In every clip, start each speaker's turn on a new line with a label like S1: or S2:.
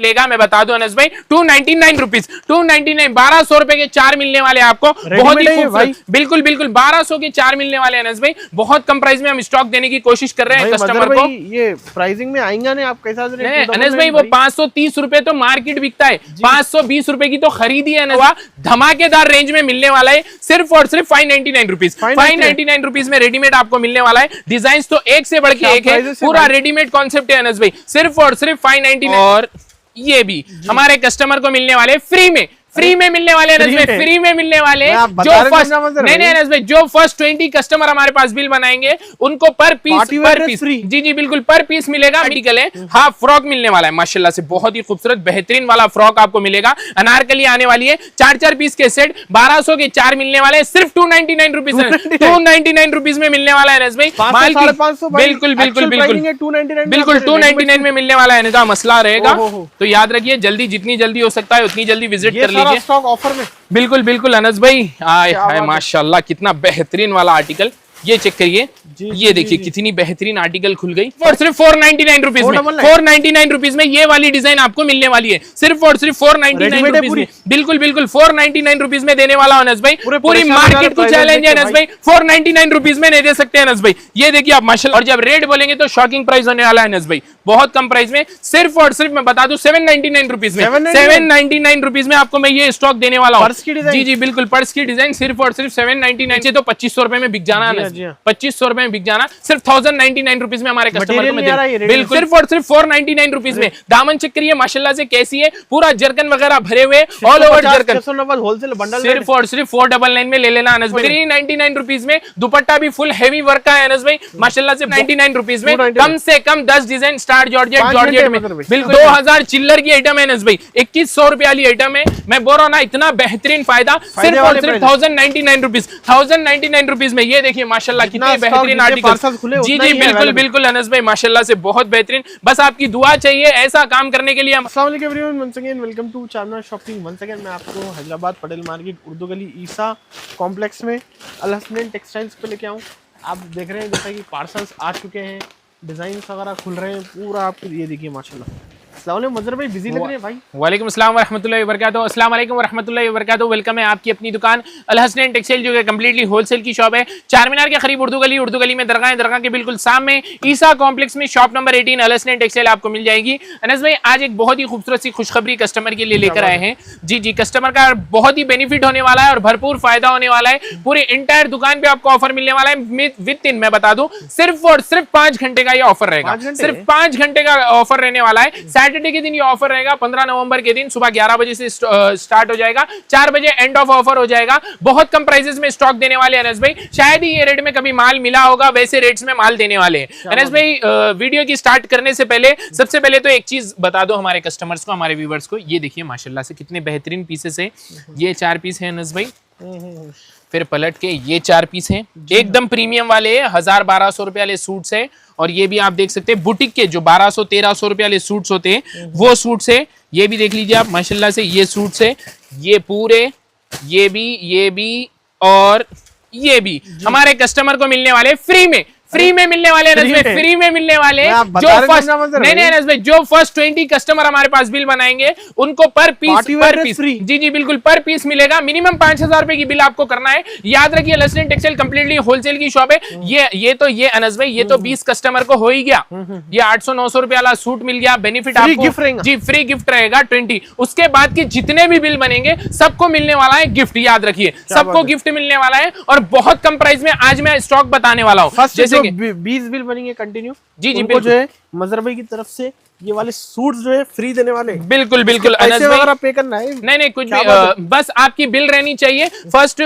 S1: लेगा मैं बता दूं अनस भाई 299 रुपीज 299 1200 रुपए के 4 मिलने वाले आपको। बहुत ही खूबसूरत, बिल्कुल बिल्कुल 1200 के 4 मिलने वाले अनस भाई। बहुत कम प्राइस में हम स्टॉक देने की कोशिश कर रहे हैं कस्टमर को।
S2: ये प्राइसिंग में आएंगे नहीं आप कैसा
S1: अनस भाई, वो 530 रुपए तो मार्केट बिकता है, 520 रुपए की तो खरीदी है ना। धमाकेदार रेंज में मिलने वाला है सिर्फ और सिर्फ 599 रुपीज। 599 रुपीज में रेडीमेड आपको मिलने वाला है। डिजाइन तो एक से बढ़ के एक है, पूरा रेडीमेड कॉन्सेप्ट है अनस भाई। सिर्फ और सिर्फ 599। और ये भी हमारे कस्टमर को मिलने वाले फ्री में मिलने वाले अनस भाई, फ्री में मिलने वाले। जो फर्स्ट नहीं अनस भाई, जो फर्स्ट 20 कस्टमर हमारे पास बिल बनाएंगे उनको पर पीस जी जी बिल्कुल पर पीस मिलेगा। आर्टिकल है हाफ फ्रॉक मिलने वाला है माशाल्लाह से, बहुत ही खूबसूरत बेहतरीन वाला फ्रॉक आपको मिलेगा। अनारकली आने वाली है, 4-4 पीस के सेट 1200 के 4 मिलने वाले, सिर्फ 299 रुपीज 299 रुपीज में मिलने वाला है अनस भाई। बिल्कुल बिल्कुल बिल्कुल 299 में मिलने वाला है। मसला रहेगा तो याद रखिए, जल्दी जितनी जल्दी हो सकता है उतनी जल्दी विजिट कर
S2: स्टॉक ऑफर में।
S1: बिल्कुल बिल्कुल अनस भाई, आय हाय माशाल्लाह कितना बेहतरीन वाला आर्टिकल। ये चेक करिए, ये देखिए कितनी बेहतरीन आर्टिकल खुल गई। और सिर्फ 499 रुपीज में, 499 रुपीज में ये वाली डिजाइन आपको मिलने वाली है। सिर्फ और सिर्फ 499 रुपीज में, बिल्कुल बिल्कुल 499 रुपीज में देने वाला अनस भाई। पूरी मार्केट को चैलेंज है अनस भाई, 499 रुपीज में नहीं दे सकते अनस भाई। ये देखिए आप माशाल्लाह। और जब रेट बोलेंगे तो शॉकिंग प्राइस होने वाला है अनस भाई, बहुत कम प्राइस में। सिर्फ और सिर्फ मैं बता दूं 799 रुपीज में, 799 रुपीज में आपको मैं ये स्टॉक देने वाला हूँ। जी जी बिल्कुल, पर्स की डिजाइन सिर्फ और सिर्फ 799 से तो 2500 रुपए में बिक जाना, 2500 रुपए में बिक जाना। सिर्फ 1099 रुपीज में हमारे कस्टमर को बिल्कुल सिर्फ और सिर्फ 499 रुपीज में। दामन चेक करिए माशाल्लाह से कैसी है, पूरा जरकन वगैरह भरे हुए, all over zircon.
S2: Wholesale bundle
S1: सिर्फ और सिर्फ 499 में ले लेना अनस भाई। 399 रुपीज में दुपट्टा भी फुल हैवी वर्क का है अनस भाई माशाल्लाह से। 99 रुपीज में कम से कम 10 डिजाइन स्टार जॉर्जेट में, बिल्कुल 2000 चिल्लर की आइटम है अनस भाई। 2100 रुपए वाली आइटम है, मैं बोल रहा हूँ ना, इतना बेहतरीन फायदा। सिर्फ और सिर्फ 1099 रुपीज, 1099 रुपीज में। ये देखिए माशाल्लाह कितने बेहतरीन आर्टिकल। जी जी बिल्कुल बिल्कुल अनस भाई माशाल्लाह से बहुत बेहतरीन। बस आपकी दुआ चाहिए ऐसा काम करने के लिए।
S2: अस्सलाम वालेकुम everyone, once again welcome to Charminar shopping. Once again मैं आपको हैदराबाद पटेल मार्केट उर्दू गली ईसा कॉम्प्लेक्स में अल हसनैन टेक्सटाइल्स पे लेके आऊँ। आप देख रहे हैं जैसा कि पार्सल्स आ चुके हैं, डिजाइन वगैरह खुल रहे हैं पूरा। आपको ये देखिए माशाल्लाह। मजहर भाई बिजी लग रहे हैं भाई।
S1: वालेकुम अस्सलाम वरहमतुल्लाहि वबरकातुहू। अस्सलाम वालेकुम वरहमतुल्लाहि वबरकातुहू। वेलकम है आपकी अपनी दुकान अल हसनैन टेक्सटाइल, जो कि कंप्लीटली होलसेल की शॉप है। चारमीनार के करीब उर्दू गली में दरगाह के बिल्कुल सामने ईसा कॉम्प्लेक्स में शॉप नंबर 18 अल हसनैन टेक्सटाइल आपको मिल जाएगी। अनस भाई आज एक बहुत ही खूबसूरत सी खुशखबरी कस्टमर के लिए लेकर आए हैं। जी जी, कस्टमर का बहुत ही बेनिफिट होने वाला है और भरपूर फायदा होने वाला है। पूरी इंटायर दुकान पे आपको ऑफर मिलने वाला है विद इन, मैं बता दूं सिर्फ और सिर्फ 5 घंटे का ये ऑफर रहेगा। सिर्फ 5 घंटे का ऑफर रहने वाला है। सैटरडे के दिन ये ऑफर रहेगा, 15 नवंबर के दिन सुबह 11 बजे से स्टार्ट हो जाएगा, 4 बजे एंड ऑफ ऑफर हो जाएगा। बहुत कम प्राइसेस में स्टॉक देने वाले अनस भाई, शायद ही ये रेट में कभी माल मिला होगा, वैसे रेट्स में माल देने वाले हैं अनस भाई। वीडियो की स्टार्ट करने से पहले सबसे पहले तो एक चीज बता दो हमारे कस्टमर्स को, हमारे व्यूवर्स को। ये देखिए माशाल्लाह से कितने बेहतरीन पीसेस है। ये 4 पीस है अनस भाई, फिर पलट के ये 4 पीस हैं, एकदम प्रीमियम वाले 1000-1200 रुपए वाले सूट्स है। और ये भी आप देख सकते हैं बुटीक के जो 1200-1300 रुपए वाले सूट्स होते हैं वो सूट्स है। ये भी देख लीजिए आप माशाल्लाह से, ये सूट्स है, ये पूरे, ये भी और ये भी हमारे कस्टमर को मिलने वाले फ्री में मिलने वाले अनस भाई, फ्री में मिलने वाले। जो फर्स्ट नहीं अनस भाई, जो फर्स्ट 20 कस्टमर हमारे पास बिल बनाएंगे उनको पर पीस जी जी बिल्कुल पर पीस मिलेगा। मिनिमम 5000 रुपए की बिल आपको करना है। याद रखिए अल हसनैन टेक्सटाइल कंप्लीटली होलसेल की शॉप है। ये अनस भाई, ये तो 20 कस्टमर को हो ही गया। ये 800-900 रुपए वाला सूट मिल गया, बेनिफिट आपको जी फ्री गिफ्ट रहेगा 20। उसके बाद के जितने भी बिल बनेंगे सबको मिलने वाला है गिफ्ट। याद रखिए सबको गिफ्ट मिलने वाला है और बहुत कम प्राइस में आज मैं स्टॉक बताने वाला हूँ। जैसे
S2: 20 बिल बनेंगे कंटिन्यू,
S1: जी जी
S2: जो है मजहर भाई की तरफ से ये वाले सूट्स जो है फ्री देने वाले।
S1: बिल्कुल बिल्कुल
S2: अनस भाई पे करना है
S1: नहीं कुछ भी, बस आपकी बिल रहनी चाहिए। फर्स्ट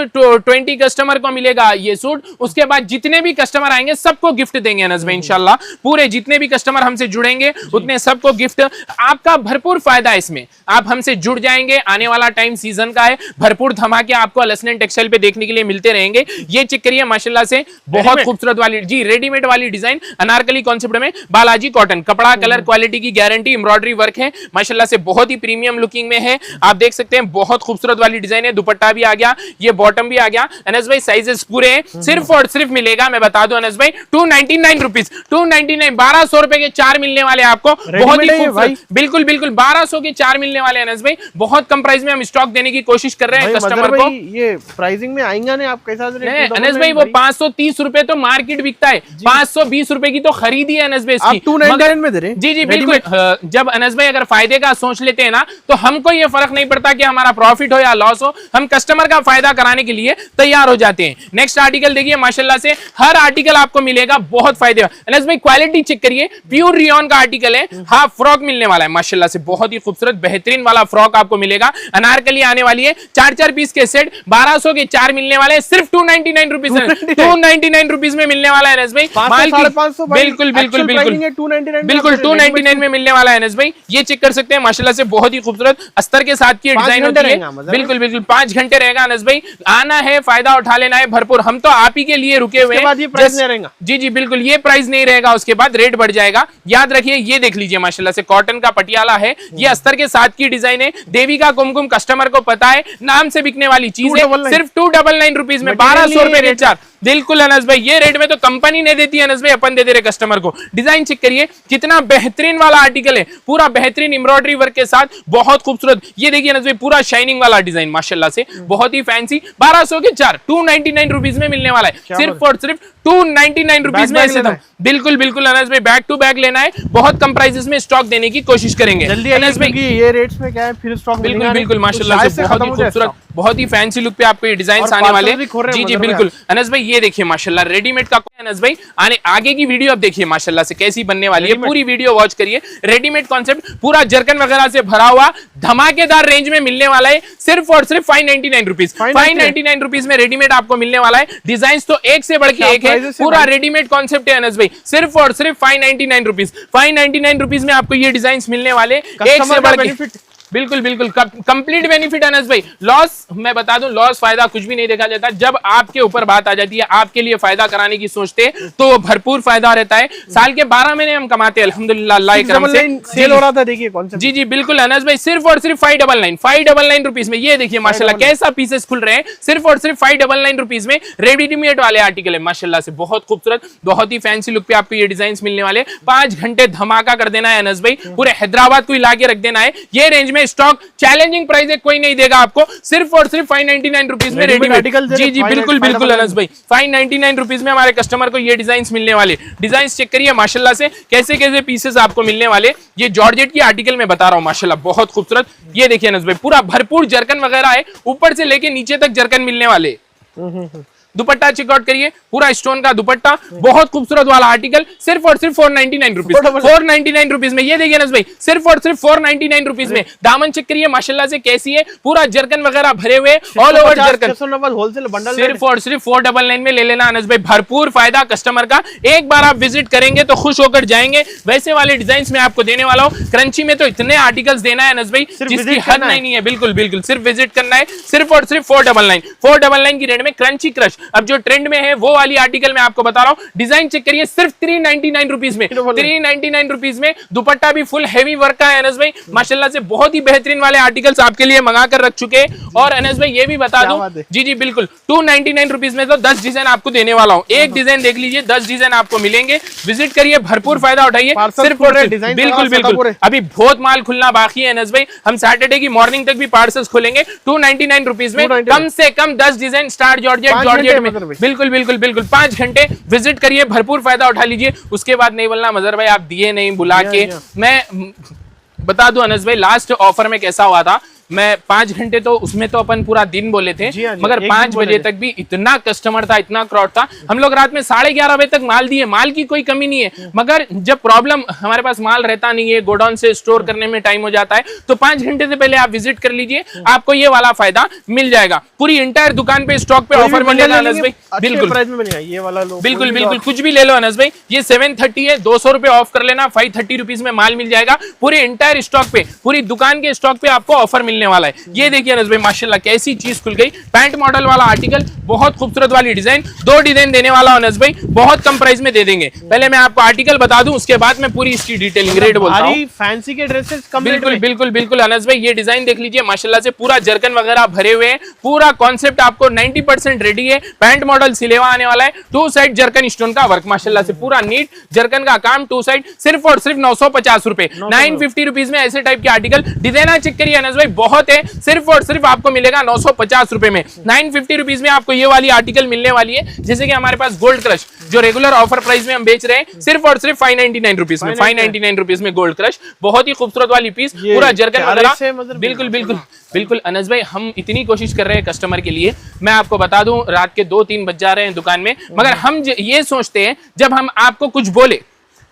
S1: 20 कस्टमर को मिलेगा ये सूट, उसके बाद जितने भी कस्टमर आएंगे सबको गिफ्ट देंगे अनस भाई इंशाल्लाह। पूरे जितने भी कस्टमर हमसे जुड़ेंगे उतने सबको गिफ्ट। आपका भरपूर फायदा है इसमें, आप हमसे जुड़ जाएंगे। आने वाला टाइम सीजन का है, भरपूर धमाके आपको अल हसनैन टेक्सटाइल पे देखने के लिए मिलते रहेंगे। ये चेक करिए माशाल्लाह से बहुत खूबसूरत वाली जी रेडीमेड वाली डिजाइन अनारकली कॉन्सेप्ट में। बालाजी कॉटन, कपड़ा कलर क्वालिटी की गारंटी, एम्ब्रॉयडरी वर्क है माशाल्लाह से, बहुत ही प्रीमियम लुकिंग में है। आप देख सकते हैं बहुत खूबसूरत वाली डिजाइन है। दुपट्टा भी आ गया, ये बॉटम भी आ गया। अनस भाई साइजेस पूरे हैं, सिर्फ और सिर्फ मिलेगा, मैं बता दूं अनस भाई 299 रुपीज, 299, 1200 रुपए के 4 मिलने वाले आपको। बहुत ही खूबसूरत, बिल्कुल बिल्कुल 1200 के 4 मिलने वाले अनस भाई। बहुत कम प्राइस में हम स्टॉक देने की कोशिश कर रहे हैं कस्टमर को।
S2: ये प्राइसिंग में आएंगे ना आपके साथ
S1: अनस भाई, वो 530 रुपए तो मार्केट बिकता है, 520 रुपए की तो खरीदी है अनस भाई इसकी,
S2: 299 में दे रहे हैं।
S1: जी जी बिल्कुल। जब अनस भाई अगर फायदे का सोच लेते हैं ना, तो हमको ये फर्क नहीं पड़ता कि हमारा प्रॉफिट हो या लॉस हो, हम कस्टमर का फायदा कराने के लिए तैयार हो जाते हैं। नेक्स्ट आर्टिकल देखिए माशाल्लाह से, हर आर्टिकल आपको मिलेगा बहुत फायदे। अनस भाई क्वालिटी चेक करिए, प्योर रियॉन का आर्टिकल है, हाफ फ्रॉक मिलने वाला है माशाल्लाह से, बहुत ही खूबसूरत बेहतरीन वाला फ्रॉक आपको मिलेगा। अनारकली आने वाली है, 4-4 पीस के सेट 1200 के 4 मिलने वाले हैं, सिर्फ 299 रुपीज, 299 रुपीज में मिलने वाला है अनस भाई। बिल्कुल बिल्कुल बिल्कुल बिल्कुल 299 में मिलने वाला है अनस भाई। ये चेक कर सकते हैं माशाल्लाह से, बहुत ही खूबसूरत अस्तर के साथ की डिजाइन होती है। बिल्कुल बिल्कुल 5 घंटे रहेगा अनस भाई, आना है फायदा उठा लेना है भरपूर। हम तो आप ही के लिए रुके हुए हैं। जी जी बिल्कुल, ये प्राइस नहीं रहेगा, उसके बाद रेट बढ़ जाएगा, याद रखिए। ये देख लीजिए माशाल्लाह से, कॉटन का पटियाला है, ये अस्तर के साथ की डिजाइन है। देवी का कुमकुम कस्टमर को पता है, नाम से बिकने वाली चीज है, सिर्फ 299 रुपीज में 1200 रुपए रेट चार्ज। बिल्कुल अनस भाई, ये रेट में तो कंपनी नहीं देती है अनस भाई, अपन दे दे रहे कस्टमर को। डिजाइन चेक करिए, कितना बेहतरीन वाला आर्टिकल है, पूरा बेहतरीन एम्ब्रॉयडरी वर्क के साथ, बहुत खूबसूरत। ये देखिए अनस भाई, पूरा शाइनिंग वाला डिजाइन माशाल्लाह से, बहुत ही फैंसी। 1200 के 4, 299 रुपीज में मिलने वाला है, सिर्फ और सिर्फ 299 रुपीज में। ऐसे तो बिल्कुल बिल्कुल अनस भाई, बैक टू बैक लेना है, बहुत कम प्राइसेस में स्टॉक देने की कोशिश करेंगे अनस भाई।
S2: ये रेट्स में क्या है, फिर स्टॉक
S1: बिल्कुल बिल्कुल माशाल्लाह से, बहुत ही खूबसूरत, बहुत ही फैंसी लुक पे आपको ये डिजाइन आने वाले। जी जी बिल्कुल अनस भाई, ये देखिए माशाल्लाह रेडीमेड का अनस भाई, आने आगे की वीडियो अब देखिए माशाल्लाह से कैसी बनने वाली है, पूरी वीडियो वॉच करिए। रेडीमेड कॉन्सेप्ट पूरा जरकन वगैरह से भरा हुआ धमाकेदार रेंज में मिलने वाला है, सिर्फ और सिर्फ 599 रुपीज, 599 रुपीज में रेडीमेड आपको मिलने वाला है। डिजाइन तो एक से बढ़ के एक है, पूरा रेडीमेड कॉन्सेप्ट है अनस भाई, सिर्फ और सिर्फ 599 रुपीज, 599 रुपीज में आपको ये डिजाइन मिलने वाले, एक से बढ़ के। बिल्कुल बिल्कुल कंप्लीट बेनिफिट अनस भाई। लॉस मैं बता दूं, लॉस फायदा कुछ भी नहीं देखा जाता, जब आपके ऊपर बात आ जाती है, आपके लिए फायदा कराने की सोचते तो भरपूर फायदा रहता है। साल के 12 महीने हम कमाते हैं अल्हम्दुलिल्लाह, अल्लाह के करम से।
S2: सेल हो रहा था, देखिए कॉन्सेप्ट।
S1: जी जी बिल्कुल अनस भाई, सिर्फ और सिर्फ 599 रुपीज में। ये देखिए माशाल्लाह कैसा पीसेस खुल रहे हैं, सिर्फ और सिर्फ 599 रुपीज में रेडीमेड वाले आर्टिकल है माशाल्लाह से, बहुत खूबसूरत, बहुत ही फैंसी लुक पे आपको ये डिजाइन मिलने वाले। 5 घंटे धमाका कर देना है अनस भाई, पूरे हैदराबाद को हिला के रख देना है। ये रेंज में स्टॉक चैलेंजिंग प्राइस है, कोई नहीं देगा आपको, सिर्फ और सिर्फ 599 रुपीज में रेडीमेड। जी जी बिल्कुल बिल्कुल अनस भाई, 599 रुपीज में हमारे कस्टमर को ये डिजाइन मिलने वाले। डिजाइन चेक करिए माशाल्लाह से, कैसे कैसे पीसेस आपको मिलने वाले। ये जॉर्जेट की आर्टिकल में बता रहा हूँ माशाल्लाह, बहुत खूबसूरत। ये देखिए अनस भाई, पूरा भरपूर जरकन वगैरह है, ऊपर से लेके नीचे तक जरकन मिलने वाले। दुपट्टा चेकआउट करिए, पूरा स्टोन का दुपट्टा, बहुत खूबसूरत वाला आर्टिकल, सिर्फ और सिर्फ 499 रुपीज, 499 रुपीज में। ये देखिए अनस भाई, सिर्फ और सिर्फ 499 रुपीज में। दामन चेक करिए माशाल्लाह से कैसी है, पूरा जरकन वगैरह भरे हुए, all over zircon,
S2: wholesale bundle,
S1: सिर्फ और सिर्फ 499 में ले लेना अनस भाई, भरपूर फायदा कस्टमर का। एक बार आप विजिट करेंगे तो खुश होकर जाएंगे। वैसे वाले डिजाइन में आपको देने वाला हूँ, क्रंची में तो इतने आर्टिकल्स देना है अनस भाई, जिसकी हद नहीं है। बिल्कुल बिल्कुल, सिर्फ विजिट करना है, सिर्फ और सिर्फ 499 की रेट में क्रंची क्रश। अब जो ट्रेंड में है वो वाली आर्टिकल मैं आपको बता रहा हूँ, डिजाइन चेक करिए, सिर्फ 399 रुपीज में, 399 रुपीज में। दुपट्टा भी फुल हैवी वर्क का है अनस भाई, माशाल्लाह से बहुत ही बेहतरीन वाले आर्टिकल्स आपके लिए मंगा कर रख चुके हैं। और अनस भाई ये भी बता दूं, जी जी बिल्कुल, 299 रुपीज में तो 10 डिजाइन आपको देने वाला हूँ। एक डिजाइन देख लीजिए, 10 डिजाइन आपको मिलेंगे। विजिट करिए, भरपूर फायदा उठाइए, सिर्फ बिल्कुल बिल्कुल। अभी बहुत माल खुलना बाकी है अनस भाई, हम सैटरडे की मॉर्निंग तक भी पार्सल्स खोलेंगे। 299 रुपीज में कम से कम 10 डिजाइन स्टार जॉर्जेट में। बिल्कुल बिल्कुल बिल्कुल, 5 घंटे विजिट करिए, भरपूर फायदा उठा लीजिए। उसके बाद नहीं बोलना मजर भाई आप दिए नहीं बुला के। मैं बता दूं अनस भाई, लास्ट ऑफर में कैसा हुआ था, मैं 5 घंटे तो उसमें तो अपन पूरा दिन बोले थे, मगर 5 बजे तक भी इतना कस्टमर था, इतना क्राउड था। हम लोग रात में 11:30 बजे तक माल दिए, माल की कोई कमी नहीं है, मगर जब प्रॉब्लम हमारे पास माल रहता नहीं है, गोडाउन से स्टोर करने में टाइम हो जाता है, तो 5 घंटे से पहले आप विजिट कर लीजिए, आपको ये वाला फायदा मिल जाएगा। पूरी इंटायर दुकान पे स्टॉक पे ऑफर मिलेगा अनस भाई, बिल्कुल
S2: ये वाला
S1: बिल्कुल बिल्कुल, कुछ भी ले लो अनस भाई। ये 730 है, 200 रुपए ऑफ कर लेना, 530 रुपीज में माल मिल जाएगा। पूरे इंटायर स्टॉक पे, पूरी दुकान के स्टॉक पे आपको ऑफर मिलने मिलने वाला है। ये देखिए अनस भाई माशाल्लाह कैसी चीज खुल गई, पैंट मॉडल वाला आर्टिकल, बहुत खूबसूरत वाली डिजाइन, 2 डिजाइन देने वाला अनस भाई, बहुत कम प्राइस में दे देंगे। पहले मैं आपको आर्टिकल बता दूं, उसके बाद मैं पूरी इसकी डिटेलिंग रेट बोलता हूं।
S2: फैंसी के ड्रेसेस कम रेट
S1: बिल्कुल
S2: में।
S1: बिल्कुल बिल्कुल अनस भाई, ये डिजाइन देख लीजिए माशाल्लाह से, पूरा जरकन वगैरह भरे हुए हैं, पूरा कॉन्सेप्ट आपको 90% रेडी है। पैंट मॉडल सिलेवा आने वाला है, 2 साइड जरकन स्टोन का वर्क माशाल्लाह से, पूरा नीट जरकन का काम, 2 साइड, सिर्फ और सिर्फ 950 रुपए, 950 रुपीज में ऐसे टाइप के आर्टिकल। डिजाइनर चेक करिए अनस भाई, बहुत है, सिर्फ और सिर्फ आपको मिलेगा 950 रुपए में। 950 रुपीज में आपको ये वाली आर्टिकल मिलने वाली है। जैसे कि हमारे पास गोल्ड क्रश जो रेगुलर ऑफर प्राइस में हम बेच रहे हैं, सिर्फ और सिर्फ 599 रुपीज में, 599 रुपीज में गोल्ड क्रश, बहुत ही खूबसूरत वाली पीस, पूरा जरकन वगैरह। बिल्कुल बिल्कुल बिल्कुल अनस भाई, हम इतनी कोशिश कर रहे हैं कस्टमर के लिए, मैं आपको बता दूं रात के 2-3 बज जा रहे हैं दुकान में, मगर हम ये सोचते हैं जब हम आपको कुछ बोले,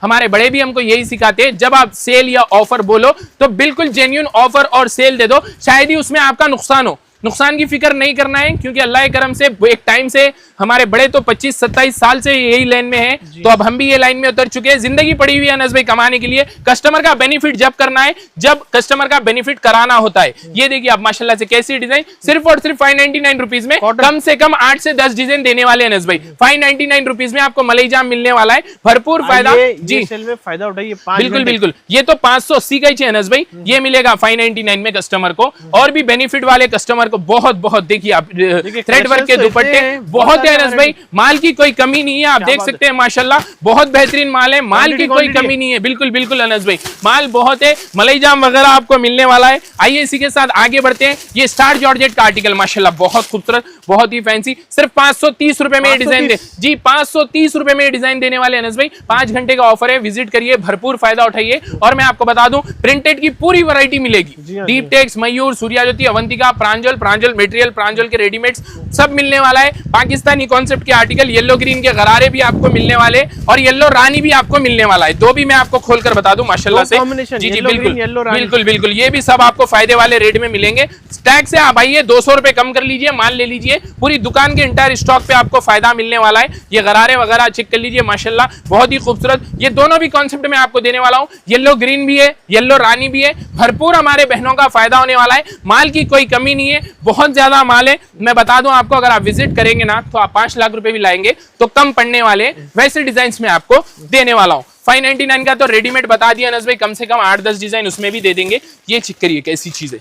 S1: हमारे बड़े भी हमको यही सिखाते हैं, जब आप सेल या ऑफर बोलो तो बिल्कुल जेन्युइन ऑफर और सेल दे दो, शायद ही उसमें आपका नुकसान हो। नुकसान की फिक्र नहीं करना है, क्योंकि अल्लाह के करम से एक टाइम से हमारे बड़े तो 25-27 साल से यही लाइन में है, तो अब हम भी ये लाइन में उतर चुके हैं। जिंदगी पड़ी हुई है अनस भाई कमाने के लिए, कस्टमर का बेनिफिट जब करना है, जब कस्टमर का बेनिफिट कराना होता है। ये देखिए आप माशाल्लाह से कैसी डिजाइन, सिर्फ और सिर्फ 599 रुपीज में, कम से कम 8 से 10 डिजाइन देने वाले अनस भाई। 599 रुपीज में आपको मलई जाम मिलने वाला है, भरपूर फायदा। जी
S2: सेल में फायदा उठाइए,
S1: बिल्कुल बिल्कुल, ये तो 580 का ही चाहिए अनस भाई, ये मिलेगा 599 में कस्टमर को। और भी बेनिफिट वाले कस्टमर को बहुत बहुत, देखिए आप थ्रेड वर्क के दुपट्टे बहुत है अनस भाई, माल की कोई कमी नहीं है, आप देख सकते हैं माशाल्लाह, बहुत बेहतरीन माल है, माल की कोई कमी नहीं है। बिल्कुल बिल्कुल अनस भाई, माल बहुत है, मलई जाम वगैरह आपको मिलने वाला है। आइए इसी के साथ आगे बढ़ते हैं। ये स्टार जॉर्जेट का आर्टिकल माशाल्लाह बहुत खूबसूरत, बहुत ही फैंसी, सिर्फ 530 रुपए में डिजाइन दे, जी 530 रुपए में डिजाइन देने वाले अनस भाई। 5 घंटे का ऑफर है, विजिट करिए, भरपूर फायदा उठाइए। और मैं आपको बता दूं प्रिंटेड की पूरी वैरायटी मिलेगी, डीप टेक्स, मयूर, सूर्या ज्योति, अवंतिका, प्रांजल, प्रांजल मटेरियल, प्रांजल के रेडीमेड्स सब मिलने वाला है। पाकिस्तानी कॉन्सेप्ट के आर्टिकल, येलो ग्रीन के गरारे भी आपको मिलने वाले, और येलो रानी भी आपको मिलने वाला है। 2 भी मैं आपको खोलकर बता दूं माशाल्लाह से। जी जी बिल्कुल बिल्कुल बिल्कुल, ये भी सब आपको फायदे वाले रेट में मिलेंगे। टैग से आप आइए, 200 रुपए कम कर लीजिए, माल ले लीजिए, पूरी दुकान के इंटायर स्टॉक पे आपको फायदा मिलने वाला है। ये गरारे वगैरह चेक कर लीजिए माशाल्लाह, बहुत ही खूबसूरत। ये दोनों भी कॉन्सेप्ट में आपको देने वाला हूँ, येलो ग्रीन भी है, येलो रानी भी है, भरपूर हमारे बहनों का फायदा होने वाला है। माल की कोई कमी नहीं है, बहुत ज्यादा माल है। मैं बता दूं आपको, अगर आप विजिट करेंगे ना तो आप 5 लाख रुपए भी लाएंगे तो कम पड़ने वाले वैसे डिजाइन में आपको देने वाला हूं। 599 का तो रेडीमेड बता दिया अनस भाई, कम से कम 8-10 डिजाइन उसमें भी दे देंगे। ये चेक करिए कैसी चीज है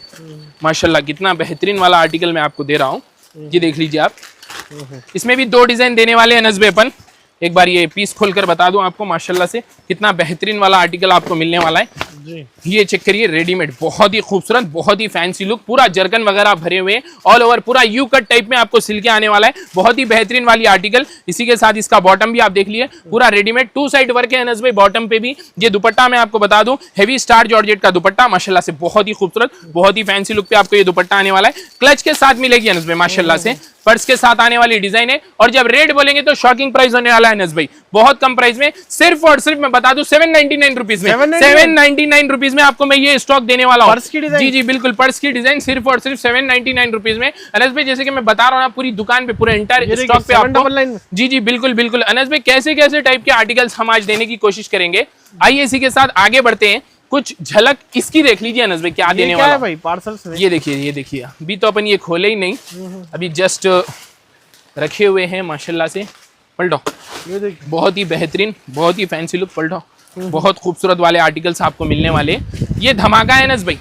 S1: माशाल्लाह, कितना बेहतरीन वाला आर्टिकल मैं आपको दे रहा हूँ। ये देख लीजिए आप, इसमें भी 2 डिजाइन देने वाले अनस भाई अपन। एक बार ये पीस खोलकर बता दूं आपको माशाल्लाह से, कितना बेहतरीन वाला आर्टिकल आपको मिलने वाला है। जी। ये चेक करिए, रेडीमेड, बहुत ही खूबसूरत, बहुत ही फैंसी लुक, पूरा जरकन वगैरह भरे हुए हैं, ऑल ओवर पूरा यू कट टाइप में आपको सिल के आने वाला है, बहुत ही बेहतरीन वाली आर्टिकल। इसी के साथ इसका बॉटम भी आप देख लिए, पूरा रेडीमेड 2 साइड वर्क है अनस भाई बॉटम पे भी। ये दुपट्टा मैं आपको बता दूं, हेवी स्टार जॉर्जेट का दुपट्टा माशाल्लाह से, बहुत ही खूबसूरत, बहुत ही फैंसी लुक पे आपको ये दुपट्टा आने वाला है। क्लच के साथ मिलेगी अनस भाई माशाल्लाह से, पर्स के साथ आने वाली डिजाइन है। और जब रेट बोलेंगे तो शॉकिंग प्राइस होने वाला है अनस भाई, बहुत कम प्राइस में, सिर्फ और सिर्फ मैं बता दूं 799 रुपीज में, 799 रुपीज में आपको मैं ये स्टॉक देने वाला हूँ। जी जी बिल्कुल, पर्स की डिजाइन सिर्फ और सिर्फ 799 रुपीज में अनस भाई। जैसे कि मैं बता रहा हूँ ना, पूरी दुकान पे पूरे एंटायर स्टॉक पे आपको, जी जी बिल्कुल बिल्कुल अनस भाई, कैसे कैसे टाइप के आर्टिकल्स हम आज देने की कोशिश करेंगे। आइए इसी के साथ आगे बढ़ते हैं, कुछ झलक इसकी देख लीजिए अनस भाई, क्या देने वाला है भाई पार्सल्स में। ये देखिए अभी तो अपन ये खोले ही नहीं, अभी जस्ट रखे हुए हैं माशाल्लाह से। पलटो, ये देखिए, बहुत ही बेहतरीन, बहुत ही फैंसी लुक, पलटो, बहुत खूबसूरत वाले आर्टिकल्स आपको मिलने वाले। ये धमाका है अनस भाई,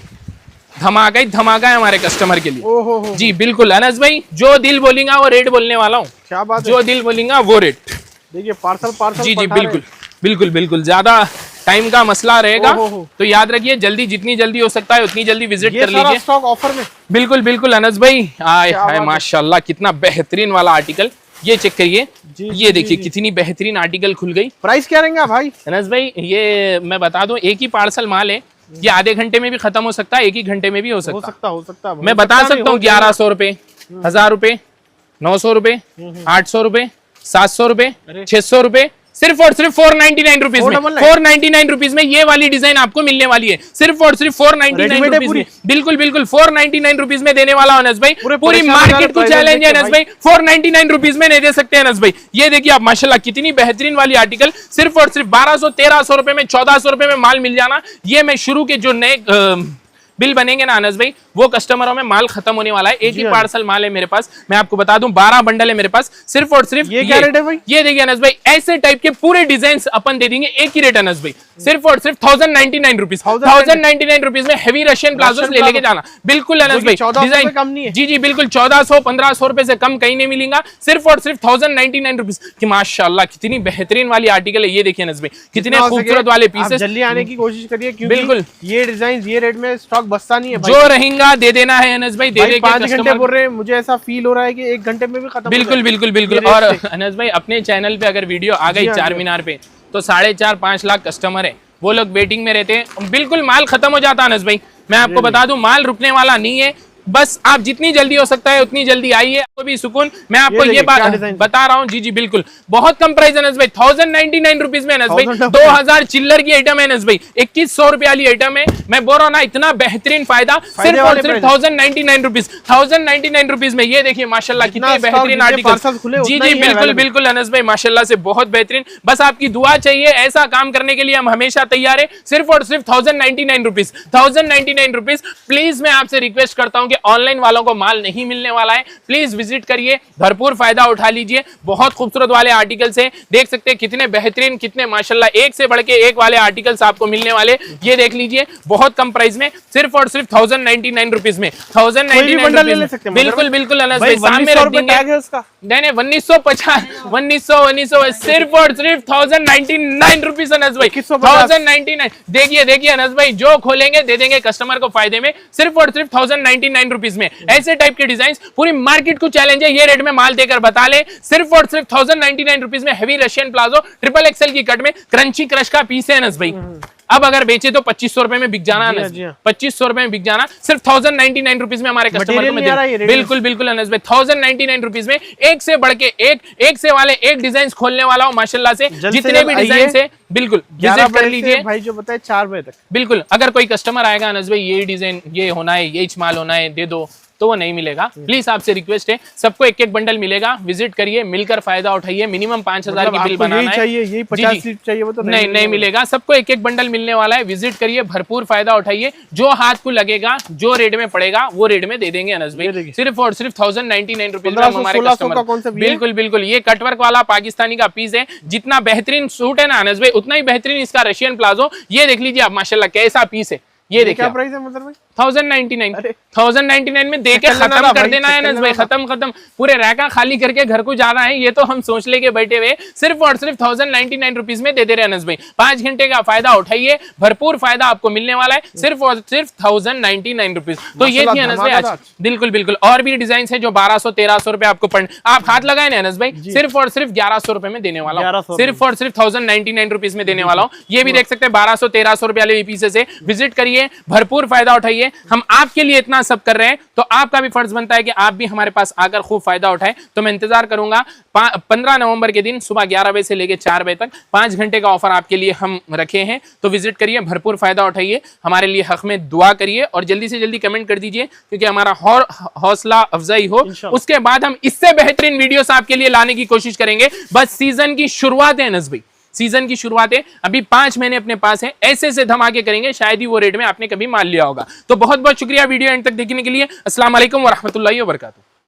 S1: धमाका ही धमाका है हमारे कस्टमर के लिए। जी बिल्कुल अनस भाई, जो दिल बोलेगा वो रेट बोलने वाला हूँ। क्या बात है, जो दिल बोलेगा वो रेट। देखिए पार्सल जी जी बिल्कुल बिल्कुल बिल्कुल, ज्यादा टाइम का मसला रहेगा तो याद रखिए, जल्दी जितनी जल्दी हो सकता है उतनी जल्दी विजिट कर लीजिए। स्टॉक ऑफर में बिल्कुल बिल्कुल अनस भाई। आए हाय माशाल्लाह, कितना बेहतरीन वाला आर्टिकल, ये चेक करिए, ये देखिए कितनी बेहतरीन आर्टिकल खुल गई। प्राइस क्या रहेगा भाई अनस भाई? ये मैं बता दूं, एक ही पार्सल माल है, ये आधे घंटे में भी खत्म हो सकता है, 1 ही घंटे में भी हो सकता है। मैं बता सकता हूँ 1100 रुपए, 1000 रुपए, 900 रुपए, 800 रुपए, 700 रुपए, 600 रुपए, सिर्फ और सिर्फ 499 रुपीज में, 499 रुपीज में ये वाली डिजाइन आपको मिलने वाली है, सिर्फ और सिर्फ 499 रुपीज में। बिल्कुल बिल्कुल 499 रुपीज में देने वाला अनस भाई, पूरी मार्केट को चैलेंज है अनस भाई, 499 रुपीज में नहीं दे सकते अनस भाई। ये देखिए आप माशाल्लाह, कितनी बेहतरीन वाली आर्टिकल, सिर्फ और सिर्फ 1200-1300 रुपए में, 1400 रुपए में माल मिल जाना। ये मैं शुरू के बिल बनेंगे ना अनस भाई, वो कस्टमरों में माल खत्म होने वाला है। एक ही पार्सल माल है मेरे पास, मैं आपको बता दूं 12 बंडल है मेरे पास, सिर्फ और सिर्फ
S2: ये क्या रेट है भाई?
S1: ये देखिए अनस भाई, ऐसे टाइप के पूरे डिजाइन अपन दे देंगे एक ही रेट अनस भाई, सिर्फ और सिर्फ 1099 रुपीज। 1099 रुपीज में हेवी रशियन प्लाजो ले लेके जाना, बिल्कुल अनस भाई।
S2: 1400
S1: डिजाइन
S2: कम नहीं है।
S1: जी जी बिल्कुल, 1400-1500 रुपए से कम कहीं नहीं मिलेगा, सिर्फ और सिर्फ 1099 रुपीज की। माशाल्लाह कितनी बेहतरीन वाली आर्टिकल है, ये देखिए अनस भाई, कितने खूबसूरत वाले पीसेस।
S2: जल्दी आने की कोशिश करिए, क्योंकि
S1: बिल्कुल
S2: ये डिजाइन ये रेट में स्टॉक बचता नहीं है भाई।
S1: जो रहेगा दे देना है अनस भाई, दे देंगे
S2: 5 घंटे बोल रहे हैं, मुझे ऐसा फील हो रहा है कि 1 घंटे में भी खत्म।
S1: बिल्कुल बिल्कुल बिल्कुल। और अनस भाई अपने चैनल पे अगर वीडियो आ गई चार मीनार पे, तो 4.5-5 लाख कस्टमर है, वो लोग वेटिंग में रहते हैं, बिल्कुल माल खत्म हो जाता है अनस भाई। मैं आपको बता दूं माल रुकने वाला नहीं है, बस आप जितनी जल्दी हो सकता है उतनी जल्दी आइए, आपको भी सुकून। मैं आपको ये बात बता रहा हूँ, जी जी बिल्कुल, बहुत कम प्राइस अनस भाई, 1099 रुपीज में अनस भाई, 2000 चिल्लर की आइटम है अनस भाई, 2100 रुपए वाली आइटम है। मैं बोल रहा हूँ ना, इतना बेहतरीन फायदा सिर्फ और सिर्फ 1099 रुपीज। 1099 रुपीज में ये देखिए माशाल्लाह कितने बेहतरीन आर्टिकल। जी जी बिल्कुल बिल्कुल अनस भाई, माशाल्लाह से बहुत बेहतरीन। बस आपकी दुआ चाहिए, ऐसा काम करने के लिए हम हमेशा तैयार है। सिर्फ और सिर्फ 1099 रुपीज, 1099 रुपीज। प्लीज मैं आपसे रिक्वेस्ट करता हूँ कि ऑनलाइन वालों को माल नहीं मिलने वाला है, प्लीज विजिट करिए, भरपूर फायदा उठा लीजिए। बहुत खूबसूरत वाले आर्टिकल्स हैं, देख सकते हैं कितने बेहतरीन, कितने माशाल्लाह एक से बढ़ के एक वाले आर्टिकल्स आपको मिलने वाले। ये देख लीजिए बहुत कम प्राइस में, सिर्फ और सिर्फ 1099 रुपीज में, 1099 रुपीज। बिल्कुल बिल्कुल अनस भाई, सामने रख देंगे। नहीं नहीं 1950, 1900 सिर्फ और सिर्फ 1099 रुपीज अनस भाई, 1099। देखिए देखिए अनस भाई, जो खोलेंगे दे देंगे कस्टमर को फायदे में, सिर्फ और सिर्फ 1099 रुपीज में। ऐसे टाइप के डिजाइन पूरी मार्केट को चैलेंज है, ये रेट में माल देकर बता ले, सिर्फ और सिर्फ 1099 रुपीज में। Heavy Russian palazzo triple XL की कट में क्रंची क्रश का पीस है अनस भाई। अब अगर बेचे तो 2500 रुपए में बिक जाना अनस, 2500 रुपए में बिक जाना, सिर्फ 1099 रुपीज में हमारे कस्टमर को मिल। बिल्कुल बिल्कुल अनस भाई, 1099 रुपीज में एक से बढ़ के एक से वाले एक डिजाइन खोलने वाला हूँ माशाल्लाह से। जितने भी डिजाइन है बिल्कुल विजिट कर लीजिए
S2: भाई, जो बताए 4 बजे तक।
S1: बिल्कुल, अगर कोई कस्टमर आएगा अनस भाई ये डिजाइन ये होना है, ये माल होना है, दे दो, तो वो नहीं मिलेगा। प्लीज आपसे रिक्वेस्ट है, सबको एक एक बंडल मिलेगा, विजिट करिए, मिलकर फायदा उठाइए। मिनिमम 5000 की बिल बनाना है,
S2: यही 50 सीट चाहिए, वो तो
S1: नहीं मिलेगा। सबको एक एक बंडल मिलने वाला है, विजिट करिए, भरपूर फायदा उठाइए। जो हाथ को लगेगा, जो रेट में पड़ेगा वो रेट में दे देंगे अनस भाई, सिर्फ और सिर्फ 1099 रुपीज में हमारे कस्टमर। बिल्कुल बिल्कुल, ये कटवर्क वाला पाकिस्तानी का पीस है। जितना बेहतरीन सूट है ना अनस भाई, उतना ही बेहतरीन इसका रशियन प्लाजो। ये देख लीजिए आप माशाल्लाह कैसा पीस है। ये देखिए
S2: क्या प्राइस है मतलब भाई?
S1: 1099 में देके खत्म कर देना है अनस भाई, खत्म पूरे रैका खाली करके घर को जाना है, ये तो हम सोच लेके बैठे हुए। सिर्फ और सिर्फ 1099 रुपीज में दे दे रहे अनस भाई। 5 घंटे का फायदा उठाइए, भरपूर फायदा आपको मिलने वाला है, सिर्फ और सिर्फ 1099 रुपीज। तो ये थी अनस भाई आज। बिल्कुल बिल्कुल, और भी डिजाइन है जो 1200-1300 रुपए आपको आप हाथ लगाए ना अनस भाई, सिर्फ और सिर्फ 1100 रुपए में देने वाला हूँ, सिर्फ और सिर्फ 1099 रुपीज में देने वाला हूँ। ये भी देख सकते हैं 1200-1300 रुपए वाले पीसेस है, विजिट करिए, भरपूर फायदा उठाइए। हम आपके लिए इतना सब कर रहे हैं, तो आपका भी फर्ज बनता है कि आप भी हमारे पास आकर खूब फायदा उठाएं। तो मैं इंतजार करूंगा 15 नवंबर के दिन सुबह 11 बजे से लेकर 4 बजे तक 5 घंटे का ऑफर आपके लिए हम रखे हैं। तो विजिट करिए, भरपूर फायदा उठाइए, हमारे लिए हक में दुआ करिए और जल्दी से जल्दी कमेंट कर दीजिए, क्योंकि हमारा हौसला अफजाई हो। उसके बाद हम इससे बेहतरीन वीडियोस आपके लिए लाने की कोशिश करेंगे। बस सीजन की शुरुआत है अनस भाई, सीजन की शुरुआत है, अभी 5 महीने अपने पास है, ऐसे धमाके करेंगे, शायद ही वो रेट में आपने कभी माल लिया होगा। तो बहुत बहुत शुक्रिया वीडियो एंड तक देखने के लिए। अस्सलाम वालेकुम व रहमतुल्लाहि व बरकातुहू।